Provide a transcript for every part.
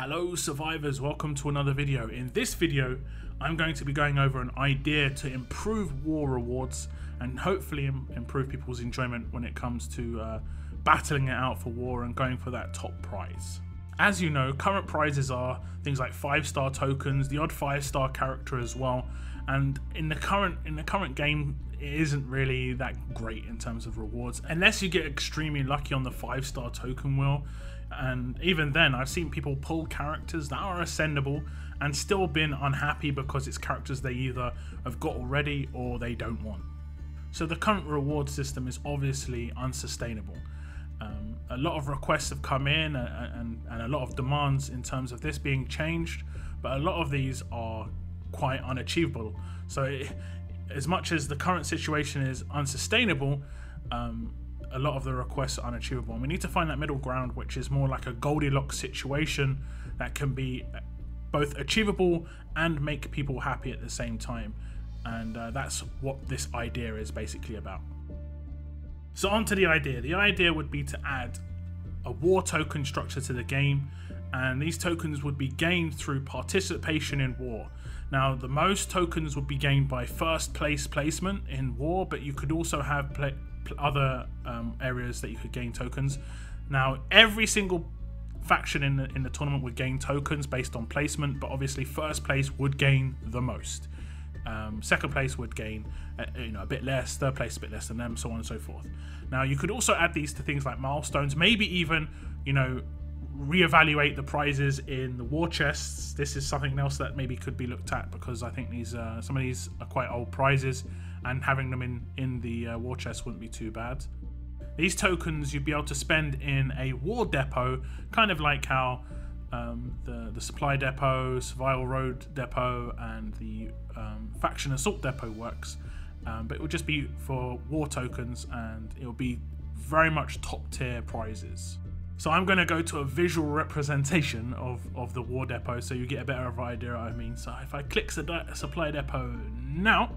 Hello survivors, welcome to another video. In this video I'm going to be going over an idea to improve war rewards and hopefully improve people's enjoyment when it comes to battling it out for war and going for that top prize. As you know, current prizes are things like 5-star tokens, the odd 5-star character as well, and in the current game it isn't really that great in terms of rewards unless you get extremely lucky on the 5-star token wheel. And even then I've seen people pull characters that are ascendable and still been unhappy because it's characters they either have got already or they don't want. So the current reward system is obviously unsustainable. A lot of requests have come in and a lot of demands in terms of this being changed, but a lot of these are quite unachievable. So as much as the current situation is unsustainable, a lot of the requests are unachievable, and we need to find that middle ground, which is more like a Goldilocks situation that can be both achievable and make people happy at the same time. And that's what this idea is basically about. So on to the idea. The idea would be to add a war token structure to the game, and these tokens would be gained through participation in war. Now, the most tokens would be gained by first place placement in war, but you could also have other areas that you could gain tokens. Now, every single faction in the tournament would gain tokens based on placement, but obviously first place would gain the most. Second place would gain a bit less, third place a bit less than them, so on and so forth. Now, you could also add these to things like milestones, maybe even reevaluate the prizes in the war chests. This is something else that maybe could be looked at, because I think these some of these are quite old prizes, and having them in the war chest wouldn't be too bad. These tokens you'd be able to spend in a war depot, kind of like how the supply depot, survival road depot, and the faction assault depot works, but it would just be for war tokens, and it will be very much top tier prizes. So I'm going to go to a visual representation of the war depot so you get a better idea what I mean. So if I click supply depot now,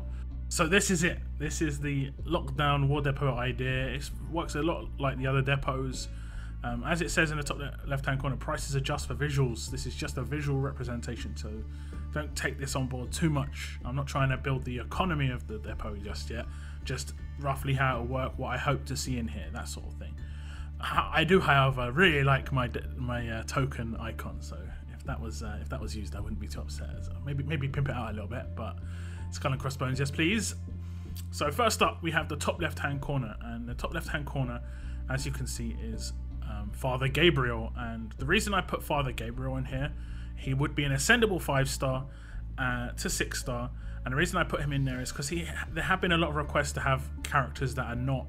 so this is it. This is the lockdown war depot idea. It works a lot like the other depots. As it says in the top left hand corner, prices adjust for visuals. This is just a visual representation, so don't take this on board too much. I'm not trying to build the economy of the depot just yet, just roughly how it'll work, what I hope to see in here, that sort of thing. I do, however, really like my token icon, so if that was used, I wouldn't be too upset. So maybe pimp it out a little bit, but skull and crossbones, yes please. So first up, we have the top left hand corner, and the top left hand corner, as you can see, is Father Gabriel. And the reason I put Father Gabriel in here, he would be an ascendable 5-star to 6-star, and the reason I put him in there is because there have been a lot of requests to have characters that are not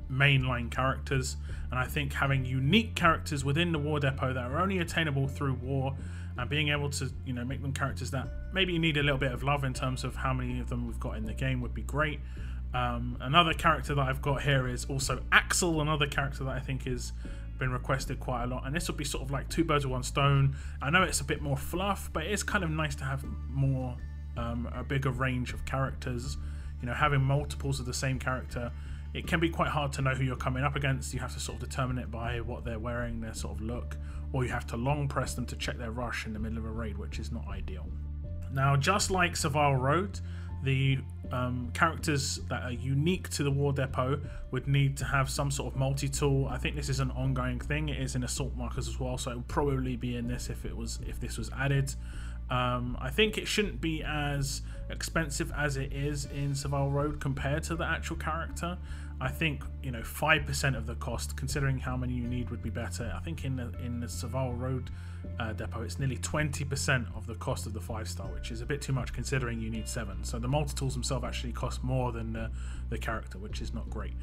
mainline characters, and I think having unique characters within the war depot that are only attainable through war, and being able to make them characters that maybe need a little bit of love in terms of how many of them we've got in the game would be great. Another character that I've got here is also Axel, another character that I think has been requested quite a lot, and this would be sort of like 2 birds with 1 stone. I know it's a bit more fluff, but it's kind of nice to have more a bigger range of characters. Having multiples of the same character, it can be quite hard to know who you're coming up against. You have to sort of determine it by what they're wearing, their sort of look, or you have to long press them to check their rush in the middle of a raid, which is not ideal. Now, just like Survival Road, the characters that are unique to the war depot would need to have some sort of multi-tool. I think this is an ongoing thing. It is in assault markers as well, so it would probably be in this if this was added. I think it shouldn't be as expensive as it is in Survival Road compared to the actual character. I think 5% of the cost, considering how many you need, would be better. I think in the Survival Road depot, it's nearly 20% of the cost of the 5-star, which is a bit too much considering you need 7. So the multi-tools themselves actually cost more than the character, which is not great.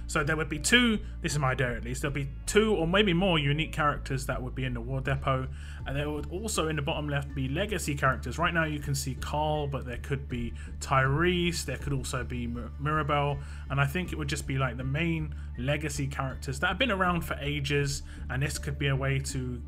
So there would be 2, this is my idea at least, there'll be 2 or maybe more unique characters that would be in the war depot, and there would also in the bottom left be legacy characters. Right now you can see Carl, but there could be Tyrese, there could also be Mirabelle, and I think it would just be like the main legacy characters that have been around for ages, and this could be a way to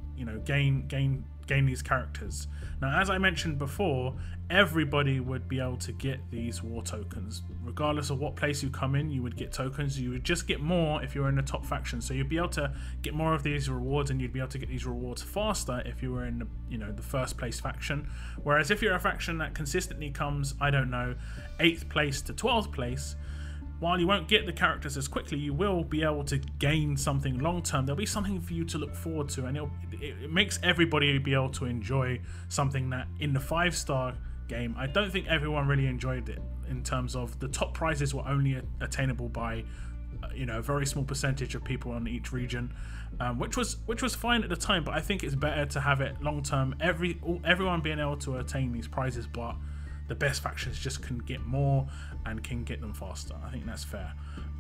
gain gain these characters. Now, as I mentioned before, everybody would be able to get these war tokens. Regardless of what place you come in, you would get tokens. You would just get more if you were in the top faction. So you'd be able to get more of these rewards, and you'd be able to get these rewards faster if you were in the, you know, the first place faction. Whereas if you're a faction that consistently comes, I don't know, 8th place to 12th place, while you won't get the characters as quickly, you will be able to gain something long term. There'll be something for you to look forward to, and it makes everybody be able to enjoy something that in the 5-star game, I don't think everyone really enjoyed it, in terms of the top prizes were only attainable by you know, a very small percentage of people on each region, which was fine at the time, but I think it's better to have it long term, everyone being able to attain these prizes, but the best factions just can get more and can get them faster. I think that's fair.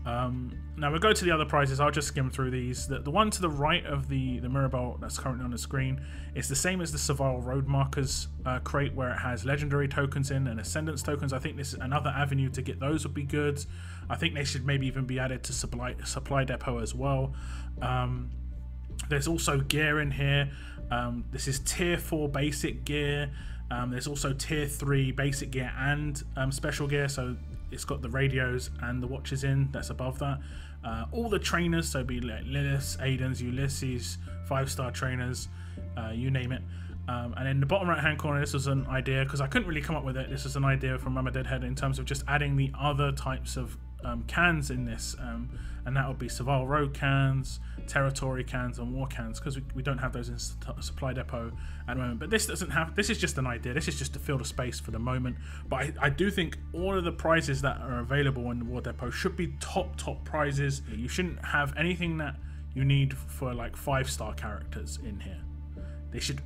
Now we'll go to the other prizes. I'll just skim through these. The one to the right of the Mirabelle that's currently on the screen is the same as the Survival Road Markers crate, where it has legendary tokens in and ascendance tokens. I think this is another avenue to get those would be good. I think they should maybe even be added to supply depot as well. There's also gear in here. This is tier 4 basic gear. There's also tier 3 basic gear and special gear, so it's got the radios and the watches in, that's above that. All the trainers, so be like Lilith, Aiden's, Ulysses, 5-star trainers, you name it. And in the bottom right hand corner, this was an idea, because I couldn't really come up with it, this was an idea from Mama Deadhead in terms of just adding the other types of cans in this, and that would be Survival Road cans, Territory cans, and War cans, because we don't have those in supply depot at the moment. But this doesn't have, this is just an idea, this is just to fill the space for the moment. But I do think all of the prizes that are available in the War depot should be top prizes. You shouldn't have anything that you need for like 5-star characters in here. They should,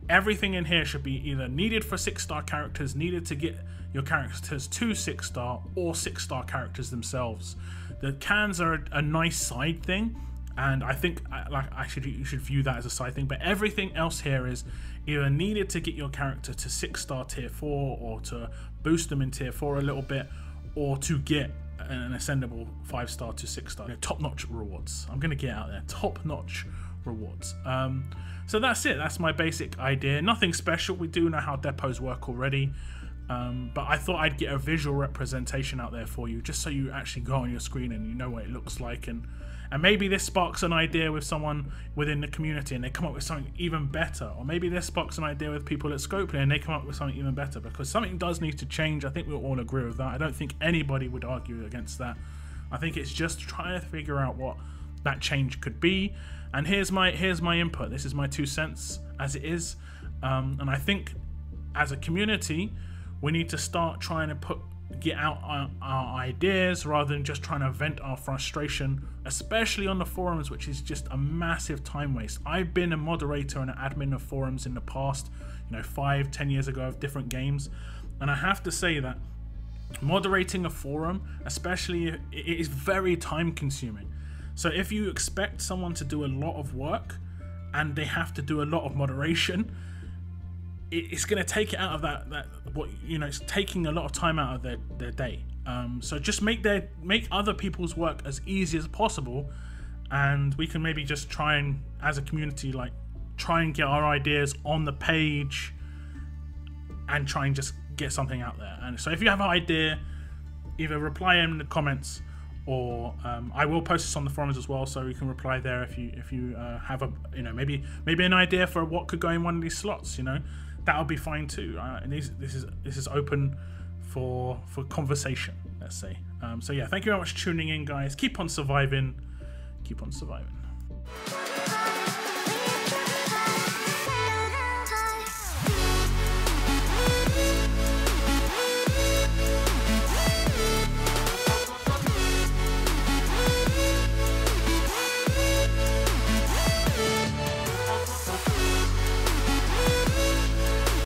everything in here should be either needed for 6-star characters, needed to get your characters to 6-star, or 6-star characters themselves. The cans are a nice side thing, and I think you should view that as a side thing, but everything else here is either needed to get your character to 6-star tier 4, or to boost them in tier 4 a little bit, or to get an ascendable 5-star to 6-star. Top-notch rewards. I'm going to get out there. Top-notch rewards. So that's it. That's my basic idea. Nothing special. We do know how depots work already. But I thought I'd get a visual representation out there for you, just so you actually go on your screen and you know what it looks like, and maybe this sparks an idea with someone within the community and they come up with something even better, or maybe this sparks an idea with people at Scopely and they come up with something even better, because something does need to change. I think we'll all agree with that. I don't think anybody would argue against that. I think it's just trying to figure out what that change could be, and here's my input. This is my 2 cents as it is, and I think as a community we need to start trying to get out our ideas, rather than just trying to vent our frustration, especially on the forums, which is just a massive time waste. I've been a moderator and an admin of forums in the past, 5-10 years ago, of different games, and I have to say that moderating a forum, especially, it is very time consuming. So if you expect someone to do a lot of work and they have to do a lot of moderation, it's going to take it out of it's taking a lot of time out of their day. So just make other people's work as easy as possible, and we can maybe just try and, as a community, try and get our ideas on the page and try and just get something out there. And so if you have an idea, either reply in the comments, or I will post this on the forums as well, so you can reply there if you have a maybe an idea for what could go in one of these slots. That'll be fine too. And this is open for conversation, let's say. So yeah, thank you very much for tuning in, guys. Keep on surviving. Keep on surviving.